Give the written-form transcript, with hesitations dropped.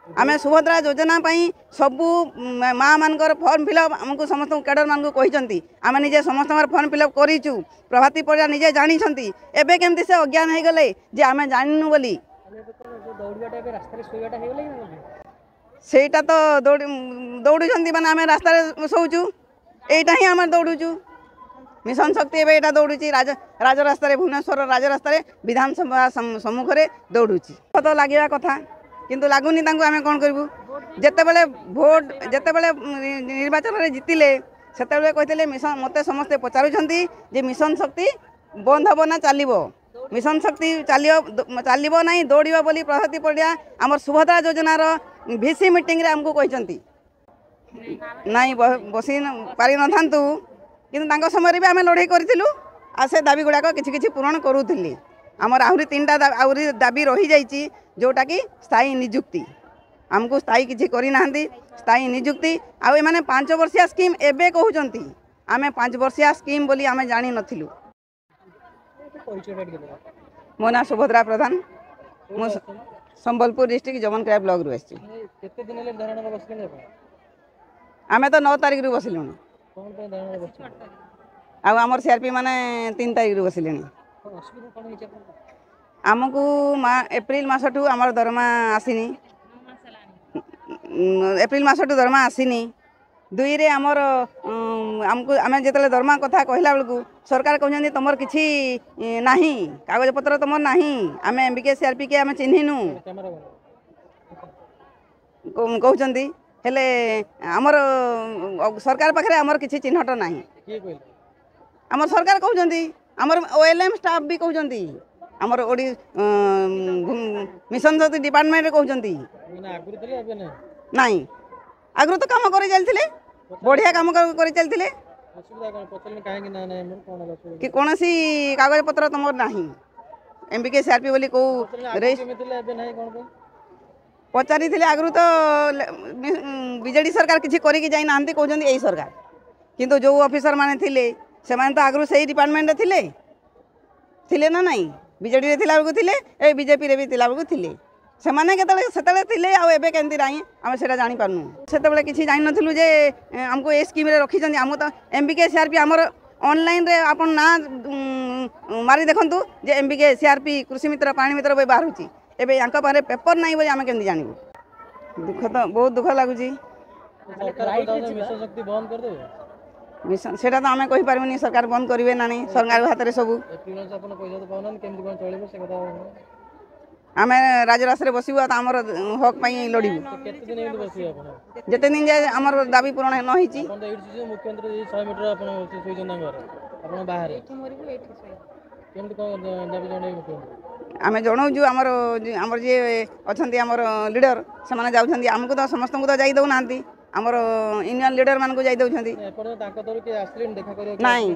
आमे सुभद्रा योजना सबू माँ मानकर फॉर्म फिलअप आमको समस्त कैडर मान को आम निजे समस्त फॉर्म फिलअप करूँ प्रभाती परिया निजे जानी एबे केमती से अज्ञान हो गले जे आम जानू बोली सेटा तो दौड़ माने आम रास्ता शोचु यहीटा ही आम दौड़ू मिशन शक्ति एटा दौड़ी राजरास्तार भुवनेश्वर राजरास्ता विधानसभा सम्मुख में दौड़ू तो लगे कथा किंतु लगुनि आम कौन करूँ जिते भोट जिते निर्वाचन में जीतिले से कहते मिशन मत समस्ते पचारुंट मिशन शक्ति बंद हम ना चलो मिशन शक्ति चलो ना दौड़ बोली प्रभाती परिया आमर सुभद्रा योजनार भिसी मीटिंग रे आमको कहते नाई बसी पारि न था किंतु समय भी आम लड़ाई करूँ आ से दाबी गुड़ाक कि पूरण करूँ आमर आहरी 3टा आहरी दाबी रही जाइए जोटा कि स्थायी निजुक्ति आमको स्थायी किसी करना स्थायी निजुक्ति आउ एमाने 5 वर्षिया स्कीम एबे कहते आम 5 वर्षिया स्कीम बोली आम जानी नथिलु। मो ना सुभद्रा प्रधान मु संबलपुर डिस्ट्रिक्ट जमनक्राय ब्लॉक रु आछि। आम तो 9 तारिख रु बसिलु आमर सीआरपी माने 3 तारिख रु बसिले आमको एप्रिल मासठू आमर दरमा आसीनी एप्रिल मासठू दरमा आसीनी 2 रे आमर आमको आम जो दरमा कथा कहला बेलू सरकार कहते तुमर किसी नहीं कागज पत्र तुम नहीं आम एमबीके सीआरपी के आम चिन्हनु कहते हेले आमर सरकार पाखे आमर किसी चिन्हट नहीं आमर सरकार कहते आमर ओएलएम स्टाफ भी कहते आमर ओडी मिशन शक्ति डिपार्टमेंट कहते नहीं आगु तो कम कर चलते बढ़िया कम कर चलते कि कौन सी कागज पत्र तुम नहीं एमबीके सीआरपी बोली कौ पचारि आगु तो बीजेडी सरकार किसी करके जाई ना कहते यही सरकार किंतु जो ऑफिसर माने थिले से माने तो आगु से डिपार्टमेंट थिले ना नहीं बीजेडी रे थिला बेलू थिले ए बीजेपी रे भी थिला बेलू थिले से माने केतले थिले आ एबे केंती राई आम सेटा जानि पारनु सेतबेले किछि जानि नथिलु जे हमको ए स्कीम रे रखी जंदी हम तो एमबीके सीआरपी हमर ऑनलाइन रे आपन ना मारी देखंतु जे एमबीके सीआरपी कृषि मित्र पानी मित्र बे बाहरुची एबे यांका पारे पेपर नाही बोली आम केंती जानिबु दुख तो बहुत दुख लागुची मिशन शक्ति बंद कर देबे मिशन सेटा तो आम कहि पारबनी सरकार बंद करिवे ना नहीं सरकार हाथ रे सबु आम राजरास्ता बसबू आमर हक पाई लड़ू जिते दिन जाए आमर दाबी पूरण न आम जनाऊँ आमर आमर जी अच्छा आमर लीडर से मैंने जाऊँच आमको तो समस्त को तो जाई दौना आमर यूनियन लीडर मान को जाई दौरान नहीं